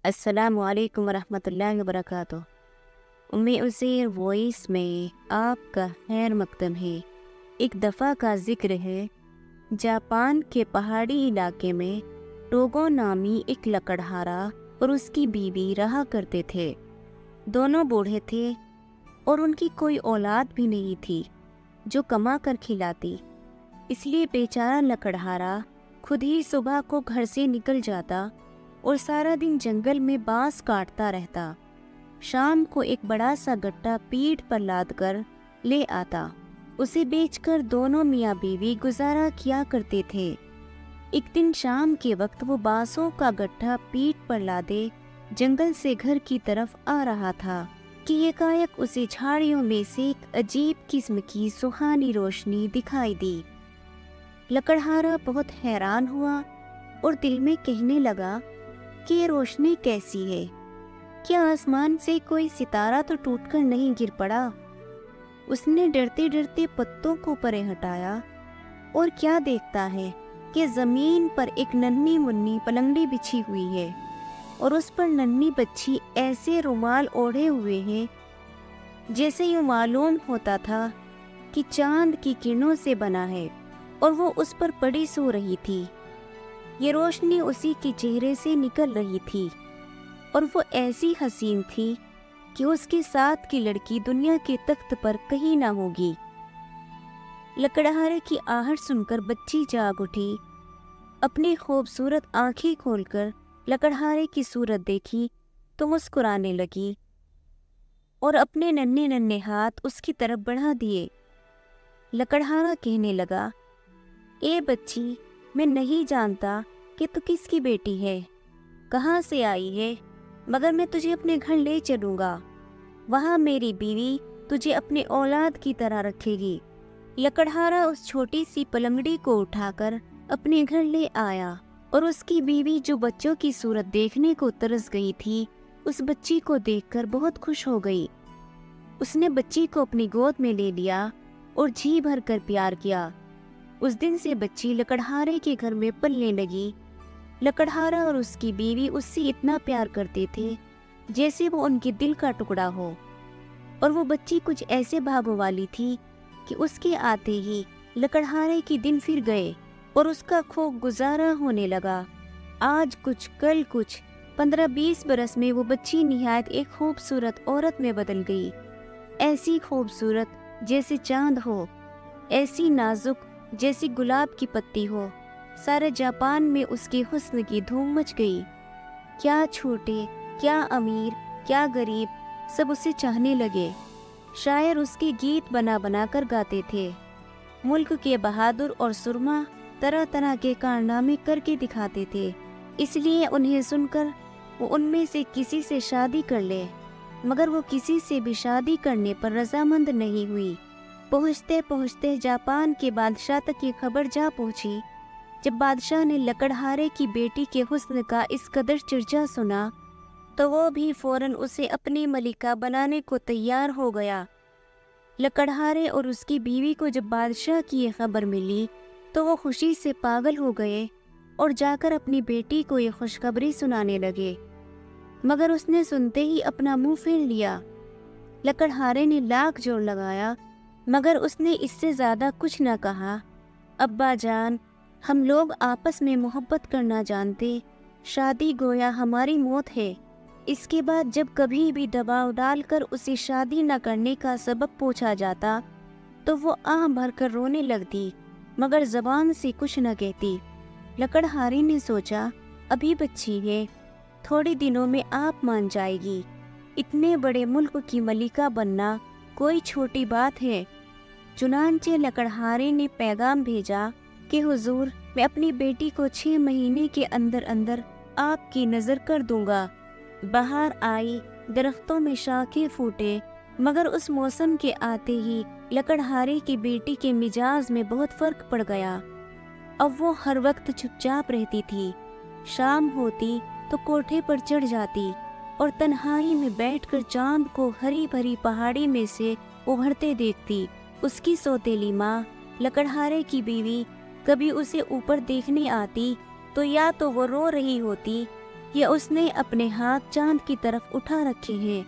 السلام علیکم ورحمۃ اللہ وبرکاتہ۔ عزیر وائس میں آپ کا خیر مقدم ہے۔ ایک دفعہ کا ذکر ہے، جاپان کے پہاڑی علاقے میں ٹوگو نامی ایک لکڑہارا اور اس کی بیوی رہا کرتے تھے۔ دونوں بوڑھے تھے اور ان کی کوئی اولاد بھی نہیں تھی جو کما کر کھلاتی، اس لیے بیچارہ لکڑہارا خود ہی صبح کو گھر سے نکل جاتا اور سارا دن جنگل میں بانس کاٹتا رہتا۔ شام کو ایک بڑا سا گٹا پیٹھ پر لاد کر لے آتا، اسے بیچ کر دونوں میاں بیوی گزارا کیا کرتے تھے۔ ایک دن شام کے وقت وہ بانسوں کا گٹھا پیٹھ پر لادے جنگل سے گھر کی طرف آ رہا تھا کہ یکایک اسے جھاڑیوں میں سے ایک عجیب قسم کی سہانی روشنی دکھائی دی۔ لکڑہارا بہت حیران ہوا اور دل میں کہنے لگا کہ یہ روشنی کیسی ہے؟ کیا آسمان سے کوئی ستارہ تو ٹوٹ کر نہیں گر پڑا؟ اس نے ڈرتے ڈرتے پتوں کو پرے ہٹایا اور کیا دیکھتا ہے کہ زمین پر ایک ننھی منی پلنگڑی بچھی ہوئی ہے اور اس پر ننھی بچی ایسے رومال اوڑھے ہوئے ہیں جیسے یوں معلوم ہوتا تھا کہ چاند کی کرنوں سے بنا ہے، اور وہ اس پر پڑی سو رہی تھی۔ یہ روشنی اسی کے چہرے سے نکل رہی تھی اور وہ ایسی حسین تھی کہ اس کے ساتھ کی لڑکی دنیا کے تخت پر کہیں نہ ہوگی۔ لکڑہارے کی آہٹ سن کر بچی جاگ اٹھی، اپنی خوبصورت آنکھیں کھول کر لکڑہارے کی صورت دیکھی تو مسکرانے لگی اور اپنے ننھے ننھے ہاتھ اس کی طرف بڑھا دیے۔ لکڑہارا کہنے لگا، اے بچی، میں نہیں جانتا کہ تو کس کی بیٹی ہے، کہاں سے آئی ہے، مگر میں تجھے اپنے گھر لے چلوں گا، وہاں میری بیوی تجھے اپنے اولاد کی طرح رکھے گی۔ لکڑہارا اس چھوٹی سی پلنگڑی کو اٹھا کر اپنے گھر لے آیا اور اس کی بیوی جو بچوں کی صورت دیکھنے کو ترس گئی تھی، اس بچی کو دیکھ کر بہت خوش ہو گئی۔ اس نے بچی کو اپنی گود میں لے لیا اور جی بھر کر پیار کیا۔ اس دن سے بچی لکڑہارے کے گھر میں پلنے لگی۔ لکڑہارا اور اس کی بیوی اس سے اتنا پیار کرتے تھے جیسے وہ ان کے دل کا ٹکڑا ہو، اور وہ بچی کچھ ایسے بھاگوں والی تھی کہ اس کے آتے ہی لکڑہارے کے دن پھر گئے اور اس کا خوب گزارا ہونے لگا۔ آج کچھ کل کچھ 15-20 برس میں وہ بچی نہایت ایک خوبصورت عورت میں بدل گئی، ایسی خوبصورت جیسے چاند ہو، ایسی نازک جیسی گلاب کی پتی ہو۔ سارے جاپان میں اس کے حسن کی دھوم مچ گئی۔ کیا چھوٹے، کیا امیر، کیا غریب، سب اسے چاہنے لگے۔ شاعر اس کے گیت بنا بنا کر گاتے تھے۔ ملک کے بہادر اور سرما طرح طرح کے کارنامے کر کے دکھاتے تھے، اس لیے انہیں سن کر وہ ان میں سے کسی سے شادی کر لے، مگر وہ کسی سے بھی شادی کرنے پر رضامند نہیں ہوئی۔ پہنچتے پہنچتے جاپان کے بادشاہ تک یہ خبر جا پہنچی۔ جب بادشاہ نے لکڑہارے کی بیٹی کے حسن کا اس قدر چرچا سنا تو وہ بھی فوراً اسے اپنی ملکہ بنانے کو تیار ہو گیا۔ لکڑہارے اور اس کی بیوی کو جب بادشاہ کی یہ خبر ملی تو وہ خوشی سے پاگل ہو گئے اور جا کر اپنی بیٹی کو یہ خوشخبری سنانے لگے، مگر اس نے سنتے ہی اپنا منہ پھیر لیا۔ لکڑہارے نے لاکھ زور لگایا مگر اس نے اس سے زیادہ کچھ نہ کہا۔ ابا جان، ہم لوگ آپس میں محبت کرنا جانتے، شادی گویا ہماری موت ہے۔ اس کے بعد جب کبھی بھی دباؤ ڈال کر اسے شادی نہ کرنے کا سبب پوچھا جاتا تو وہ آہ بھر کر رونے لگتی مگر زبان سے کچھ نہ کہتی۔ لکڑہارے نے سوچا، ابھی بچی ہے، تھوڑے دنوں میں آپ مان جائے گی، اتنے بڑے ملک کی ملکہ بننا کوئی چھوٹی بات ہے۔ چنانچہ لکڑہارے نے پیغام بھیجا کہ حضور، میں اپنی بیٹی کو 6 مہینے کے اندر اندر آپ کی نظر کر دوں گا۔ بہار آئی، درختوں میں شاخیں پھوٹے، مگر اس موسم کے آتے ہی لکڑہارے کی بیٹی کے مزاج میں بہت فرق پڑ گیا۔ اب وہ ہر وقت چپ چاپ رہتی تھی، شام ہوتی تو کوٹھے پر چڑھ جاتی اور تنہائی میں بیٹھ کر چاند کو ہری بھری پہاڑی میں سے ابھرتے دیکھتی۔ اس کی سوتیلی ماں لکڑہارے کی بیوی کبھی اسے اوپر دیکھنے آتی تو یا تو وہ رو رہی ہوتی یا اس نے اپنے ہاتھ چاند کی طرف اٹھا رکھے ہیں۔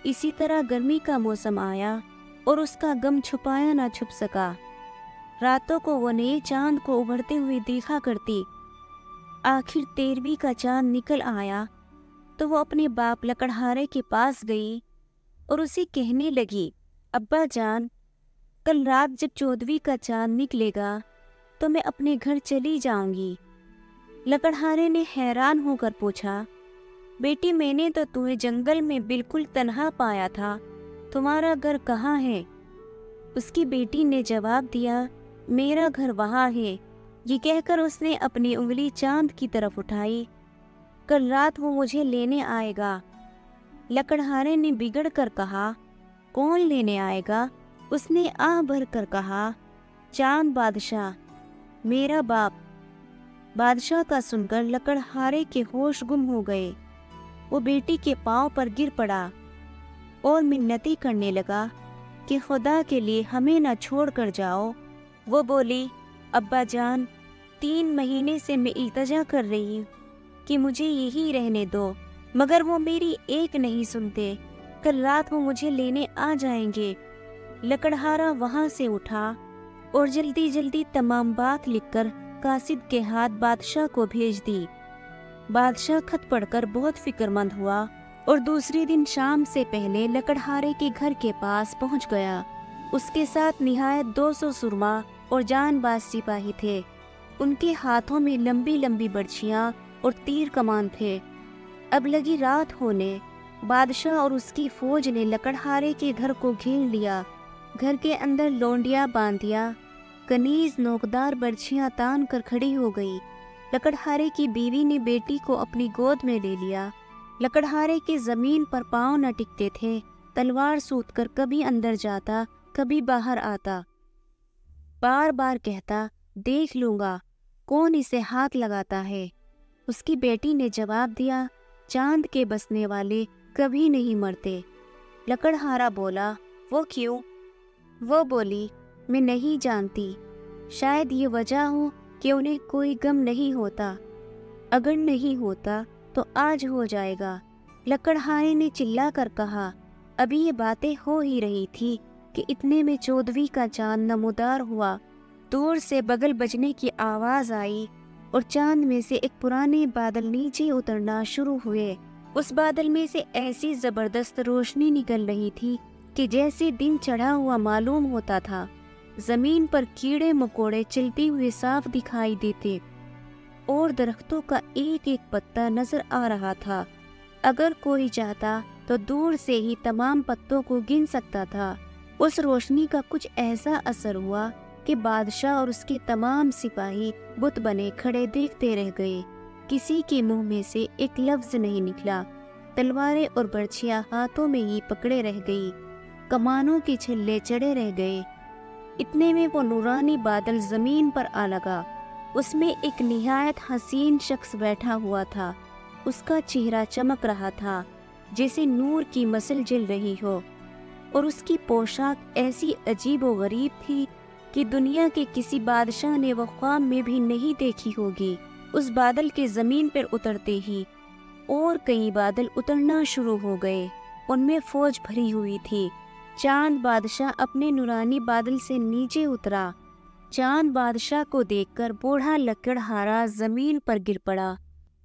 اسی طرح گرمی کا موسم آیا اور اس کا غم چھپایا نہ چھپ سکا۔ راتوں کو وہ نئے چاند کو ابھرتے ہوئے دیکھا کرتی۔ آخر 13ویں کا چاند نکل آیا تو وہ اپنے باپ لکڑہارے کے پاس گئی اور اسے کہنے لگی، ابا جان، کل رات جب 14ویں کا چاند نکلے گا تو میں اپنے گھر چلی جاؤں گی۔ لکڑہارے نے حیران ہو کر پوچھا، بیٹی میں نے تو تمہیں جنگل میں بالکل تنہا پایا تھا، تمہارا گھر کہاں ہے؟ اس کی بیٹی نے جواب دیا، میرا گھر وہاں ہے۔ یہ کہہ کر اس نے اپنی انگلی چاند کی طرف اٹھائی، کل رات وہ مجھے لینے آئے گا۔ لکڑہارے نے بگڑ کر کہا، کون لینے آئے گا؟ اس نے آہ بھر کر کہا، چاند بادشاہ، میرا باپ۔ بادشاہ کا سن کر لکڑہارے کے ہوش گم ہو گئے۔ وہ بیٹی کے پاؤں پر گر پڑا اور منتیں کرنے لگا کہ خدا کے لیے ہمیں نہ چھوڑ کر جاؤ۔ وہ بولی، ابا جان، 3 مہینے سے میں التجا کر رہی ہوں کہ مجھے یہی رہنے دو، مگر وہ میری ایک نہیں سنتے۔ کل رات وہ مجھے لینے آ جائیں گے۔ لکڑہارا وہاں سے اٹھا اور جلدی جلدی تمام بات لکھ کر قاصد کے ہاتھ بادشاہ کو بھیج دی۔ بادشاہ خط پڑھ کر بہت فکر مند ہوا اور دوسرے دن شام سے پہلے لکڑہارے کے گھر کے پاس پہنچ گیا۔ اس کے ساتھ نہایت 200 سرما اور جان باز سپاہی تھے۔ ان کے ہاتھوں میں لمبی لمبی برچھیاں اور تیر کمان تھے۔ اب لگی رات ہونے، بادشاہ اور اس کی فوج نے لکڑہارے کے گھر کو گھیر لیا۔ گھر کے اندر لونڈیاں باندیا، کنیز نوکدار برچھیاں تان کر کھڑی ہو گئی۔ لکڑہارے کی بیوی نے بیٹی کو اپنی گود میں لے لیا۔ لکڑہارے کے زمین پر پاؤں نہ ٹکتے تھے، تلوار سوت کر کبھی اندر جاتا کبھی باہر آتا، بار بار کہتا، دیکھ لوں گا کون اسے ہاتھ لگاتا ہے۔ اس کی بیٹی نے جواب دیا، چاند کے بسنے والے کبھی نہیں مرتے۔ لکڑہارا بولا، وہ کیوں؟ وہ بولی، میں نہیں جانتی، شاید یہ وجہ ہو کہ انہیں کوئی غم نہیں ہوتا، اگر نہیں ہوتا تو آج ہو جائے گا۔ لکڑہارے نے چلا کر کہا، ابھی یہ باتیں ہو ہی رہی تھی کہ اتنے میں 14ویں کا چاند نمودار ہوا۔ دور سے بگل بجنے کی آواز آئی اور چاند میں سے ایک پرانے بادل نیچے اترنا شروع ہوئے۔ اس بادل میں سے ایسی زبردست روشنی نکل رہی تھی کہ جیسے دن چڑھا ہوا معلوم ہوتا تھا۔ زمین پر کیڑے مکوڑے چلتے ہوئے صاف دکھائی دیتے اور درختوں کا ایک ایک پتا نظر آ رہا تھا۔ اگر کوئی چاہتا تو دور سے ہی تمام پتوں کو گن سکتا تھا۔ اس روشنی کا کچھ ایسا اثر ہوا کہ بادشاہ اور اس کے تمام سپاہی بت بنے کھڑے دیکھتے رہ گئے۔ کسی کے منہ میں سے ایک لفظ نہیں نکلا۔ تلواریں اور برچھیاں ہاتھوں میں ہی پکڑے رہ گئی، کمانوں کے چھلے چڑھے رہ گئے۔ اتنے میں وہ نورانی بادل زمین پر آ لگا۔ اس میں ایک نہایت حسین شخص بیٹھا ہوا تھا۔ اس کا چہرہ چمک رہا تھا جیسے نور کی مثل جل رہی ہو، اور اس کی پوشاک ایسی عجیب و غریب تھی کہ دنیا کے کسی بادشاہ نے وہ خواب میں بھی نہیں دیکھی ہوگی۔ اس بادل کے زمین پر اترتے ہی اور کئی بادل اترنا شروع ہو گئے، ان میں فوج بھری ہوئی تھی۔ چاند بادشاہ اپنے نورانی بادل سے نیچے اترا۔ چاند بادشاہ کو دیکھ کر بوڑھا لکڑہارا زمین پر گر پڑا۔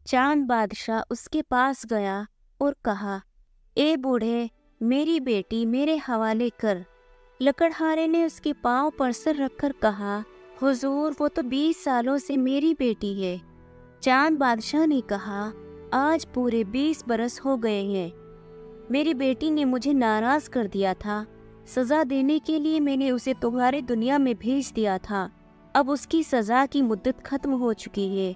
چاند بادشاہ اس کے پاس گیا اور کہا، اے بوڑھے، میری بیٹی میرے حوالے کر۔ لکڑہارے نے اس کے پاؤں پر سر رکھ کر کہا، حضور، وہ تو 20 سالوں سے میری بیٹی ہے۔ چاند بادشاہ نے کہا، آج پورے 20 برس ہو گئے ہیں۔ میری بیٹی نے مجھے ناراض کر دیا تھا، سزا دینے کے لیے میں نے اسے تمہاری دنیا میں بھیج دیا تھا۔ اب اس کی سزا کی مدت ختم ہو چکی ہے،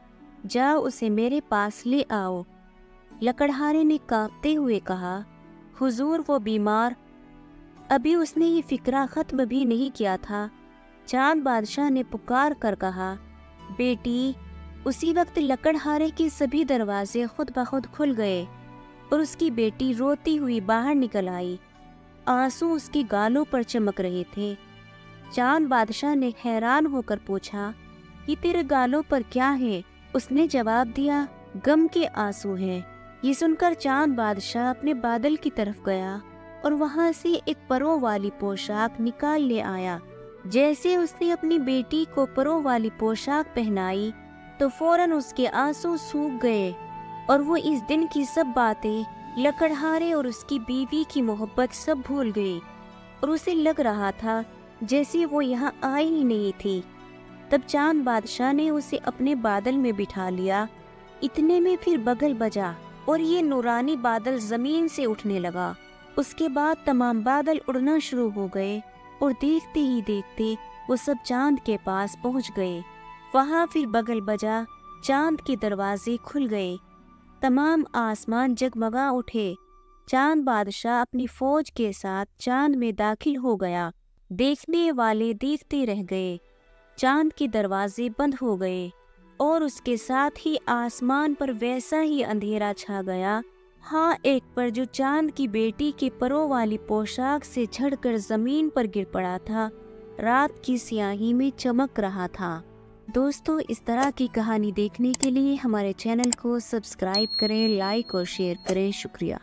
جاؤ اسے میرے پاس لے آؤ۔ لکڑہارے نے کانپتے ہوئے کہا، حضور، وہ بیمار۔ ابھی اس نے یہ فکرہ ختم بھی نہیں کیا تھا۔ چاند بادشاہ نے پکار کر کہا، بیٹی۔ اسی وقت لکڑہارے کے سبھی دروازے خود بخود کھل گئے اور اس کی بیٹی روتی ہوئی باہر نکل آئی۔ آنسو اس کی گالوں پر چمک رہے تھے۔ چاند بادشاہ نے حیران ہو کر پوچھا، یہ تیرے گالوں پر کیا ہے؟ اس نے جواب دیا، غم کے آنسو ہیں۔ یہ سن کر چاند بادشاہ اپنے بادل کی طرف گیا اور وہاں سے ایک پروں والی پوشاک نکال لے آیا۔ جیسے اس نے اپنی بیٹی کو پروں والی پوشاک پہنائی تو فوراً اس کے آنسو سوکھ گئے اور وہ اس دن کی سب باتیں، لکڑہارے اور اس کی بیوی کی محبت سب بھول گئی، اور اسے لگ رہا تھا جیسے وہ یہاں آئی ہی نہیں تھی۔ تب چاند بادشاہ نے اسے اپنے بادل میں بٹھا لیا۔ اتنے میں پھر بگل بجا اور یہ نورانی بادل زمین سے اٹھنے لگا۔ اس کے بعد تمام بادل اڑنا شروع ہو گئے اور دیکھتے ہی دیکھتے وہ سب چاند کے پاس پہنچ گئے۔ وہاں پھر بگل بجا، چاند کے دروازے کھل گئے، تمام آسمان جگمگا اٹھے۔ چاند بادشاہ اپنی فوج کے ساتھ چاند میں داخل ہو گیا۔ دیکھنے والے دیکھتے رہ گئے، چاند کے دروازے بند ہو گئے اور اس کے ساتھ ہی آسمان پر ویسا ہی اندھیرا چھا گیا، ہاں ایک پر جو چاند کی بیٹی کے پروں والی پوشاک سے جھڑ کر زمین پر گر پڑا تھا، رات کی سیاہی میں چمک رہا تھا۔ دوستو، اس طرح کی کہانی دیکھنے کے لیے ہمارے چینل کو سبسکرائب کریں، لائک اور شیئر کریں۔ شکریہ۔